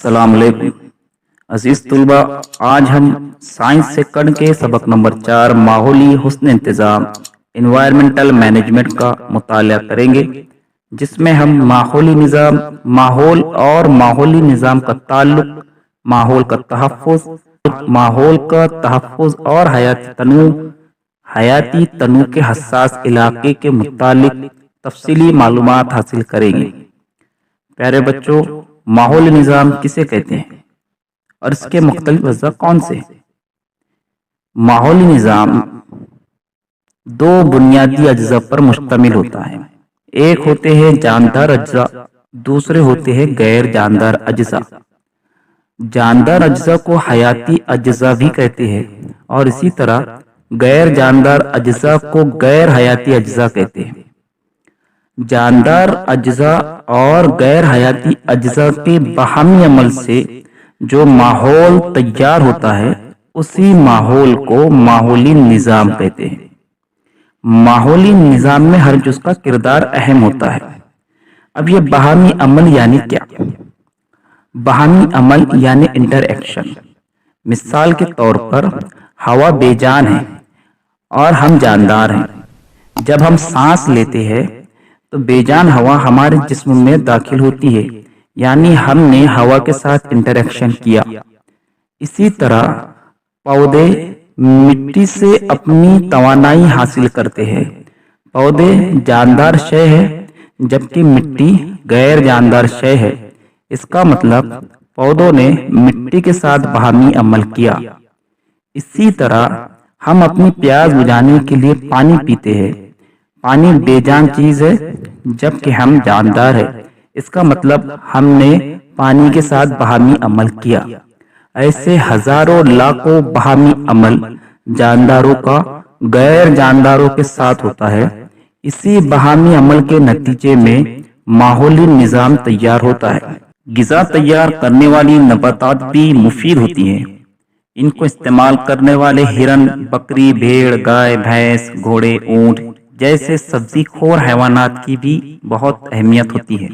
अस्सलाम वालेकुम अजीज तुलबा। आज हम साइंस सेकंड के सबक नंबर 4 माहौली हुस्न इंतज़ाम इन्वायरमेंटल मैनेजमेंट का मुताला करेंगे, जिसमें हम माहौली निज़ाम, माहौल और माहौली निज़ाम का ताल्लुक, माहौल का तहफ़्फ़ुज़ और हयाती तनू के हसास इलाके के मुतालिक तफसीली मालूमात हासिल करेंगे। प्यारे बच्चों, माहौली निज़ाम किसे कहते हैं और इसके मुख्तलिफ अज़्ज़ा कौन से? माहौली निज़ाम दो बुनियादी अज्जा पर मुश्तमिल होता है। एक होते हैं जानदार अज्जा, दूसरे होते हैं गैर जानदार अज्जा। जानदार अज्जा को हयाती अज्जा भी कहते हैं और इसी तरह गैर जानदार अज्जा को गैर हयाती अज्जा कहते हैं। जानदार अज्जा और गैर हयाती अज्जा के बाहमी अमल से जो माहौल तैयार होता है, उसी माहौल को माहौली निज़ाम कहते हैं। माहौली निज़ाम में हर जुज़ का किरदार अहम होता है। अब ये बाहमी अमल यानी क्या? बाहमी अमल यानी इंटरएक्शन। मिसाल के तौर पर हवा बेजान है और हम जानदार हैं। जब हम सांस लेते हैं तो बेजान हवा हमारे जिस्म में दाखिल होती है, यानी हमने हवा के साथ इंटरेक्शन किया। इसी तरह पौधे मिट्टी से अपनी तवानाई हासिल करते हैं। पौधे जानदार शय है जबकि मिट्टी गैर जानदार शय है। इसका मतलब पौधों ने मिट्टी के साथ बाहमी अमल किया। इसी तरह हम अपनी प्यास बुझाने के लिए पानी पीते हैं। पानी बेजान चीज है जबकि हम जानदार है। इसका मतलब हमने पानी के साथ बाहमी अमल किया। ऐसे हजारों लाखों बाहमी अमल जानदारों का गैर जानदारों के साथ होता है। इसी बाहमी अमल के नतीजे में माहौली निज़ाम तैयार होता है। गिज़ा तैयार करने वाली नबातात भी मुफीद होती हैं। इनको इस्तेमाल करने वाले हिरन, बकरी, भेड़, गाय, भैंस, घोड़े, ऊंट जैसे सब्जीखोर हैवानात की भी बहुत अहमियत होती है।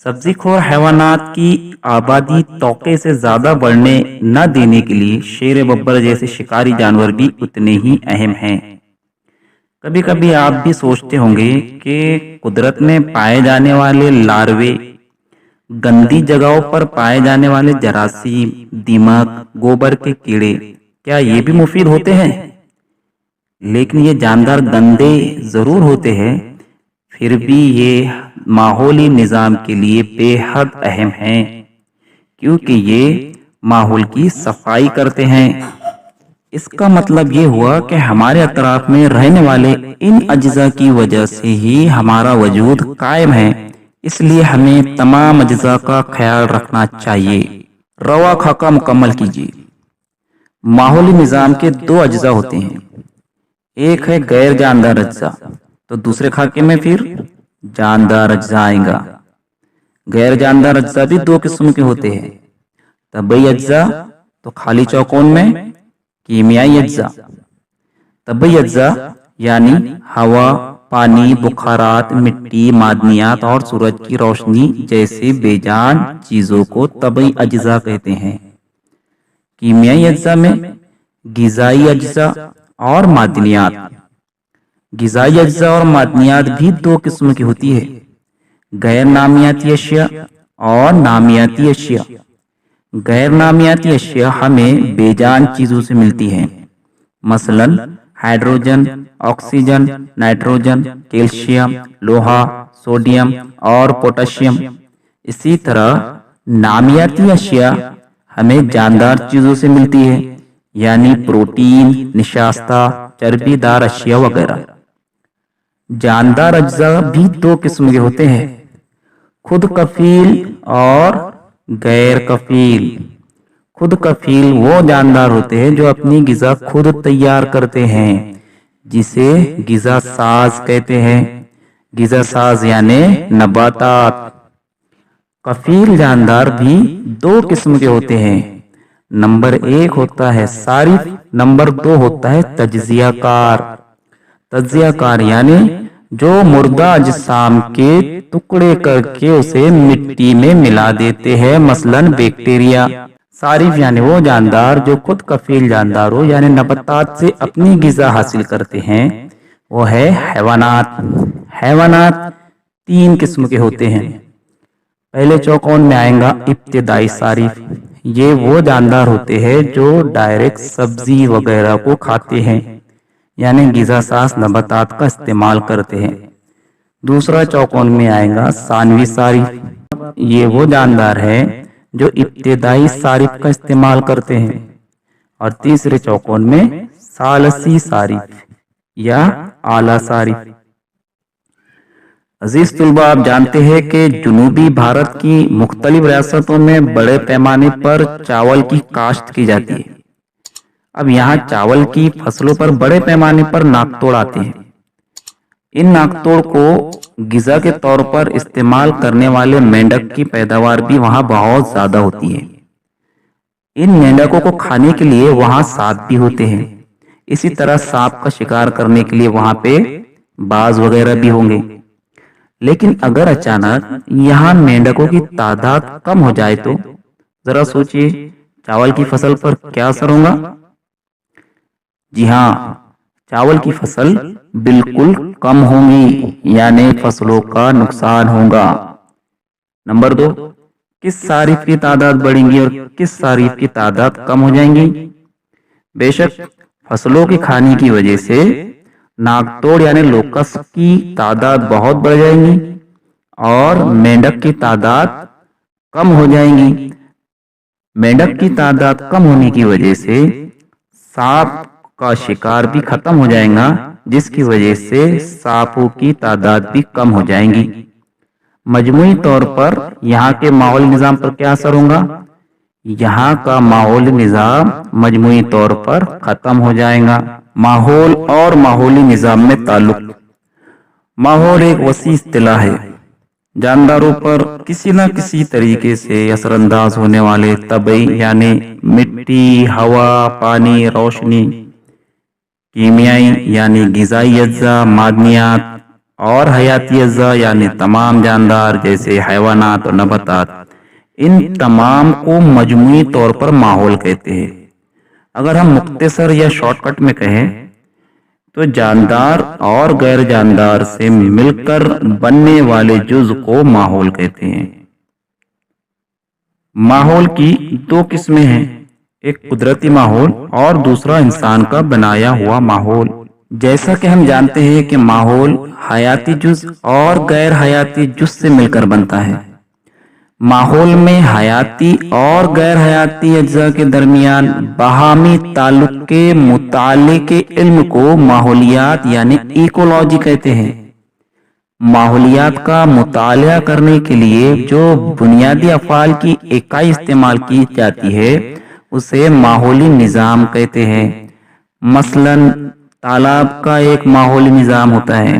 सब्जीखोर हैवानात की आबादी तौके से ज्यादा बढ़ने न देने के लिए शेर बब्बर जैसे शिकारी जानवर भी उतने ही अहम हैं। कभी कभी आप भी सोचते होंगे कि कुदरत में पाए जाने वाले लार्वे, गंदी जगहों पर पाए जाने वाले जरासीम, दीमक, गोबर के कीड़े, क्या ये भी मुफीद होते हैं? लेकिन ये जानदार गंदे जरूर होते हैं, फिर भी ये माहौली निज़ाम के लिए बेहद अहम हैं, क्योंकि ये माहौल की सफाई करते हैं। इसका मतलब ये हुआ कि हमारे अतराफ में रहने वाले इन अज्जा की वजह से ही हमारा वजूद कायम है। इसलिए हमें तमाम अज्जा का ख्याल रखना चाहिए। रवा खाका मुकम्मल कीजिए। माहौली निज़ाम के दो अज्जा होते हैं, एक है गैर जानदार अज्जा, तो दूसरे खाके में फिर जानदार अज्जा आएगा। गैर जानदार अज्जा भी दो किस्म के होते हैं, तबई अज्जा तो खाली चौकोन में, कीमियाई अज्जा। तबई अज्जा यानी हवा, पानी, बुखारात, मिट्टी, मादनियात और सूरज की रोशनी जैसे बेजान चीजों को तबई अज्जा कहते हैं। कीमियाई अज्जा में गिजाई अज्जा और मादनियात। गिजाई अज्जा और मादनियात भी दो किस्म की होती है, गैर नामियाती अशिया और नामियाती अशिया। गैर नामियाती अशिया हमें बेजान चीजों से मिलती हैं, मसलन हाइड्रोजन, ऑक्सीजन, नाइट्रोजन, कैल्शियम, लोहा, सोडियम और पोटेशियम। इसी तरह नामियाती अशिया हमें जानदार चीजों से मिलती है, यानी प्रोटीन, निशास्ता, चर्बीदार अशिया वगैरह। जानदार अज्जा भी दो किस्म के होते हैं, खुद कफील और गैर कफील। खुद कफील वो जानदार होते हैं जो अपनी गिजा खुद तैयार करते हैं, जिसे गिजा साज कहते हैं। गिजा साज यानी नबातात। कफील जानदार भी दो किस्म के होते हैं, नंबर एक होता है सारिफ, नंबर दो होता है तज्जियाकार। तज्जियाकार यानी जो मुर्दा अजसाम के टुकड़े करके उसे मिट्टी में मिला देते हैं, मसलन बैक्टीरिया। सारिफ यानी वो जानदार जो खुद कफील जानदार हो, यानी नबातात से अपनी गिजा हासिल करते हैं, वो है हैवानात। हैवानात तीन किस्म के होते हैं। पहले चौकोन में आएगा इब्तिदाई सारिफ। ये वो जानदार होते हैं जो डायरेक्ट सब्जी वगैरह को खाते हैं, यानी गिजा सास नबातात का इस्तेमाल करते हैं। दूसरा चौकोन में आएगा सानवी सारिफ। ये वो जानदार है जो इब्तिदाई सारिफ का इस्तेमाल करते हैं। और तीसरे चौकोन में सालसी सारिफ या आला सारिफ। अजीज तुलबा, आप जानते हैं कि जुनूबी भारत की मुख्तलिफ रियासतों में बड़े पैमाने पर चावल की काश्त की जाती है। अब यहाँ चावल की फसलों पर बड़े पैमाने पर नाकतोड़ आते हैं। इन नाकतोड़ को गिजा के तौर पर इस्तेमाल करने वाले मेंढक की पैदावार भी वहाँ बहुत ज्यादा होती है। इन मेंढकों को खाने के लिए वहाँ सांप भी होते हैं। इसी तरह सांप का शिकार करने के लिए वहाँ पे बाज वगैरह भी होंगे। लेकिन अगर अचानक यहाँ मेंढकों की तादाद कम हो जाए तो जरा सोचिए चावल की फसल पर क्या असर होगा। जी हाँ, चावल की फसल बिल्कुल कम होंगी, यानी फसलों का नुकसान होगा। नंबर 2, किस सारिफ की तादाद बढ़ेंगी और किस सारिफ की तादाद कम हो जाएंगी। बेशक फसलों के खाने की वजह से नागतोड़ यानी लोकस की तादाद बहुत बढ़ जाएंगी और मेंढक की तादाद कम हो जाएंगी। मेंढक की तादाद कम होने की वजह से सांप का शिकार भी खत्म हो जाएगा, जिसकी वजह से सांपों की तादाद भी कम हो जाएंगी। मजमूई तौर पर यहाँ के माहौल निजाम पर क्या असर होगा। यहाँ का माहौल निजाम मजमूई तौर पर खत्म हो जाएगा। माहौल और माहौली निजाम में ताल्लुक। माहौल एक वसी इस्तिलाह है। जानदारों पर किसी न किसी तरीके से असरअंदाज होने वाले तबई यानी मिट्टी, हवा, पानी, रोशनी, कीमियाई यानी गिजाई अज्जा, मादनियात और हयाती अज्जा यानी तमाम जानदार जैसे हैवानात और नबातात, इन तमाम को मजमूई तौर पर माहौल कहते हैं। अगर हम मुख्तसर या शॉर्टकट में कहें तो जानदार और गैर जानदार से मिलकर बनने वाले जुज को माहौल कहते हैं। माहौल की दो किस्में हैं, एक कुदरती माहौल और दूसरा इंसान का बनाया हुआ माहौल। जैसा कि हम जानते हैं कि माहौल हयाती जुज और गैर हयाती जुज से मिलकर बनता है। माहौल में हयाती और गैर हयाती अज्जा के दरमियान बाहमी ताल्लुक के मुताले के इल्म को माहौलियात यानी इकोलॉजी कहते हैं। माहौलियात का मुताला करने के लिए जो बुनियादी अफाल की इकाई इस्तेमाल की जाती है उसे माहौली निजाम कहते हैं। मसलन तालाब का एक माहौली निजाम होता है,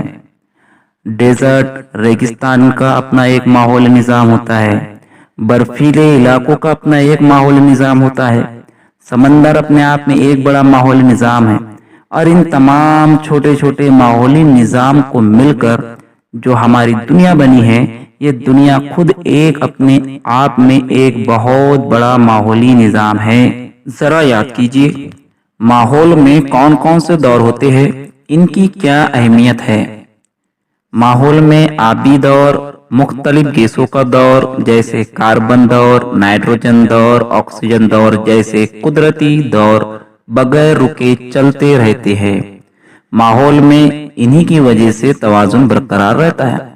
डेजर्ट रेगिस्तान का अपना एक माहौली निजाम होता है, बर्फीले इलाकों का अपना एक माहौली निजाम होता है, समंदर अपने आप में एक बड़ा माहौली निजाम है। और इन तमाम छोटे छोटे माहौली निजाम को मिलकर जो हमारी दुनिया बनी है, ये दुनिया खुद एक अपने आप में एक बहुत बड़ा माहौली निजाम है। जरा याद कीजिए माहौल में कौन कौन से दौर होते हैं, इनकी क्या अहमियत है। माहौल में आबी दौर, मुख्तलिफ गैसों का दौर जैसे कार्बन दौर, नाइट्रोजन दौर, ऑक्सीजन दौर जैसे कुदरती दौर बगैर रुके चलते रहते हैं। माहौल में इन्हीं की वजह से तवाजुन बरकरार रहता है।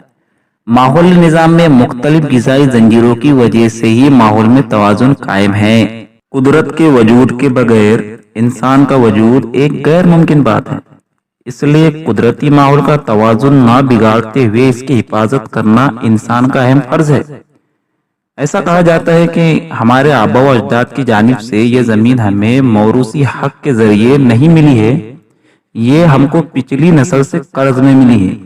माहौली निजाम में मुख्तलिफ गिजाई जंजीरों की वजह से ही माहौल में तवाजुन कायम है। कुदरत के वजूद के बगैर इंसान का वजूद एक गैर मुमकिन बात है। इसलिए कुदरती माहौल का तवाजुन ना बिगाड़ते हुए इसकी हिफाजत करना इंसान का अहम फर्ज है। ऐसा कहा जाता है कि हमारे आबा व अजदाद की जानिब से ये जमीन हमें मौरूसी हक के जरिए नहीं मिली है, ये हमको पिछली नस्ल से कर्ज में मिली है।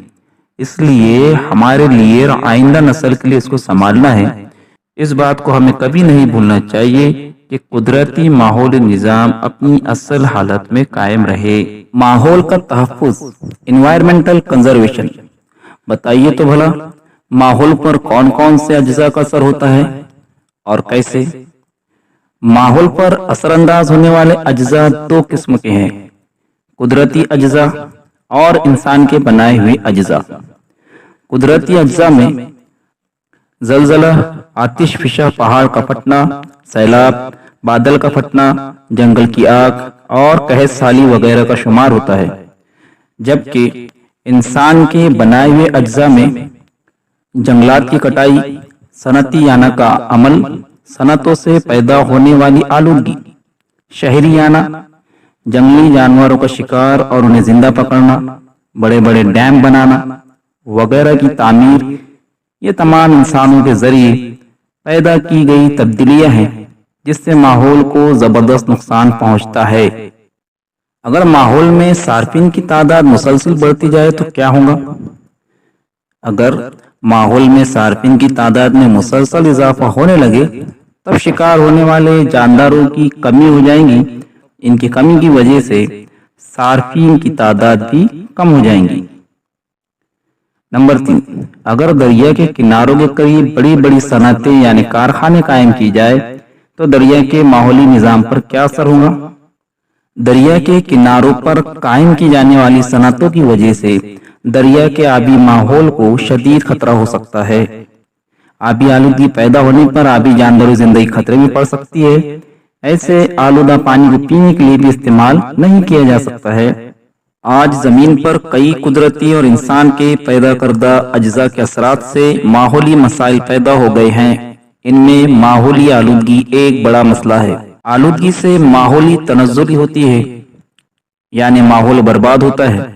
इसलिए हमारे लिए और आइंदा नस्ल के लिए इसको संभालना है। इस बात को हमें कभी नहीं भूलना चाहिए कि कुदरती माहौली निजाम अपनी असल हालत में कायम रहे। माहौल का तहफ्फुज, एनवायरमेंटल कंजर्वेशन, बताइए तो भला, माहौल पर कौन कौन से अज्जा का असर होता है और कैसे? माहौल पर असरअंदाज होने वाले अज्जा दो किस्म के हैं, कुदरती अज्जा और इंसान के बनाए हुए अज्जा। कुदरती अज्जा में जलजला, आतिश फिशा पहाड़ का फटना, सैलाब, बादल का फटना, जंगल की आग और कहत साली वगैरह का शुमार होता है। जबकि इंसान के बनाए हुए अज्जा में जंगलात की कटाई, सनअतियाना का अमल, सनतों से पैदा होने वाली आलूदगी, शहरियाना, जंगली जानवरों का शिकार और उन्हें जिंदा पकड़ना, बड़े बड़े डैम बनाना वगैरह की तामीर, ये तमाम इंसानों के जरिए पैदा की गई तब्दीलियां हैं जिससे माहौल को जबरदस्त नुकसान पहुंचता है। अगर माहौल में सार्फिन की तादाद मुसलसल बढ़ती जाए तो क्या होगा? अगर माहौल में सार्फिन की तादाद में मुसलसल इजाफा होने लगे तब शिकार होने वाले जानदारों की कमी हो जाएगी। इनकी कमी की वजह से सार्फिन की तादाद भी कम हो जाएंगी। नंबर 3, अगर दरिया के किनारों के करीब बड़ी बड़ी सनतें यानी कारखाने कायम की जाए तो दरिया के माहौली निजाम पर क्या असर होगा? दरिया के किनारों पर कायम की जाने वाली सनतों की वजह से दरिया के आबी माहौल को शदीद खतरा हो सकता है। आबी आलूदगी पैदा होने पर आबी जानवरों की जिंदगी खतरे में पड़ सकती है। ऐसे आलूदा पानी को पीने के लिए भी इस्तेमाल नहीं किया जा सकता है। आज जमीन पर कई कुदरती और इंसान के पैदा करदा अज्जा के असरात से माहौली मसाइल पैदा हो गए हैं। इनमें माहौली आलूदगी एक बड़ा मसला है। आलूदगी से माहौली तनज़्ज़ुर होती है, यानी माहौल बर्बाद होता है।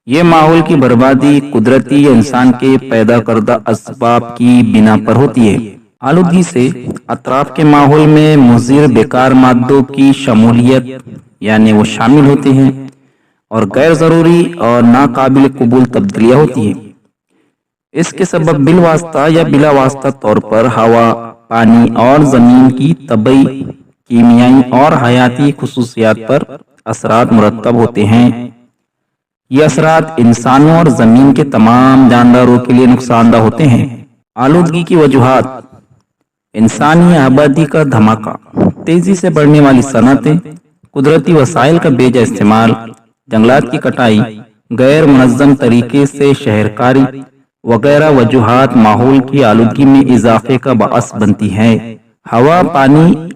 ये माहौल की बर्बादी कुदरती या इंसान के पैदा करदा असबाब की बिना पर होती है। आलूदगी से अतराफ के माहौल में मुज़िर बेकार मादों की शमूलियत यानी वो शामिल होते हैं और गैर जरूरी और नाकाबिल कबूल तब्दीलियां होती हैं। इसके सबब बिलवास्ता या बिला वास्ता तौर पर हवा, पानी और जमीन की तबई, कीमियाई और हयाती खुसूसियात पर असरात मुरतब होते हैं। ये असरात इंसानों और जमीन के तमाम जानदारों के लिए नुकसानदा होते हैं। आलूदगी की वजूहात: इंसानी आबादी का धमाका, तेजी से बढ़ने वाली सनतें, कुदरती वसाइल का बेजा इस्तेमाल, जंगलात की कटाई, गैर मुनज़्ज़म तरीके से शहरकारी वगैरह वजूहात माहौल की आलूदगी में इजाफे का बाअस बनती है। हवा, पानी,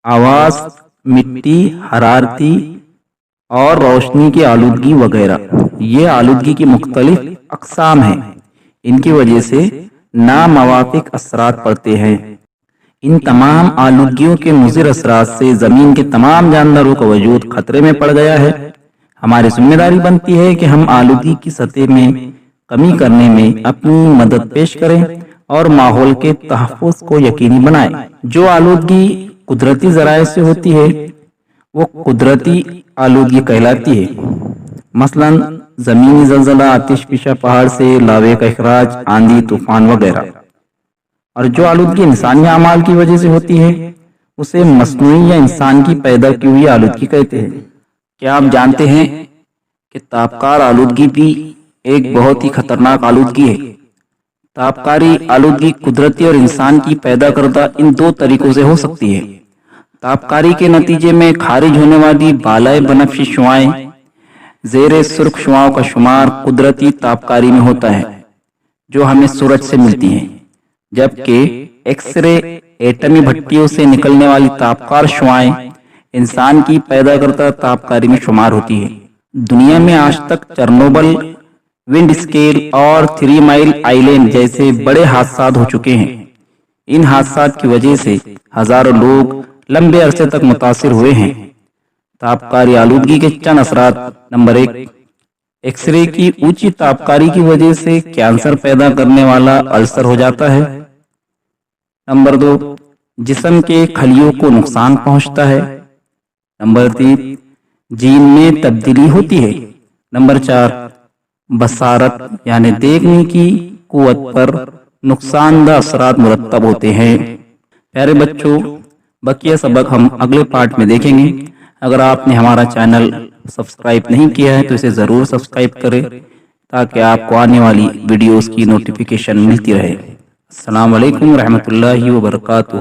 आवाज, मिट्टी, हरारती और रोशनी की आलूदगी वगैरह, ये आलूदगी की मुख्तलिफ अक़साम हैं। इनकी वजह से नामवाफिक असरात पड़ते हैं। इन तमाम आलूदगियों के मुज़िर असरात से ज़मीन के तमाम जानदारों का वजूद खतरे में पड़ गया है। हमारी जिम्मेदारी बनती है कि हम आलूदगी की सतह में कमी करने में अपनी मदद पेश करें और माहौल के तहफ़्फ़ुज़ को यकीनी बनाएं। जो आलूदगी कुदरती ज़राए से होती है वो कुदरती आलूदगी कहलाती है। मसलन ज़मीनी ज़लज़ला, आतिश फिशा पहाड़ से लावे का इखराज, आंधी तूफान वगैरह। और जो आलूदगी इंसानी अमाल की वजह से होती है उसे मस्नूई या इंसान की पैदा की हुई आलूदगी कहते हैं। क्या आप जानते हैं कि तापकार आलूदगी भी एक बहुत ही खतरनाक आलूदगी है? तापकारी आलूदगी कुदरती और इंसान की पैदा करदा इन दो तरीकों से हो सकती है। तापकारी के नतीजे में खारिज होने वाली बालाए बनफशी शुआएं, ज़ेरे सुर्ख शुआओं का शुमार कुदरती तापकारी में होता है जो हमें सूरज से मिलती हैं, जबकि एक्सरे एटमी भट्टियों से निकलने वाली तापकार शुआएं इंसान की पैदा करता तापकारी में शुमार होती है। दुनिया में आज तक चेरनोबिल, विंड स्केल और 3 माइल आइलैंड जैसे बड़े हादसात हो चुके हैं। इन हादसात की वजह से हजारों लोग लंबे अरसे तक मुतासिर हुए हैं। तापकारी आलूदगी के चंद असरात: नंबर 1, एक्सरे की ऊंची तापकारी की वजह से कैंसर पैदा करने वाला अल्सर हो जाता है। नंबर 2, जिस्म के खलियों को नुकसान पहुंचता है। नंबर 3, जीन में तब्दीली होती है। नंबर 4, बसारत यानी देखने की कुव्वत पर नुकसानदा असरात मुरतब होते हैं। प्यारे बच्चों, बकिया सबक हम अगले पार्ट में देखेंगे। अगर आपने हमारा चैनल सब्सक्राइब नहीं किया है तो इसे ज़रूर सब्सक्राइब करें تاکہ آپ کو آنے والی ویڈیوز کی نوٹیفیکیشن ملتی رہے۔ السلام علیکم ورحمۃ اللہ وبرکاتہ۔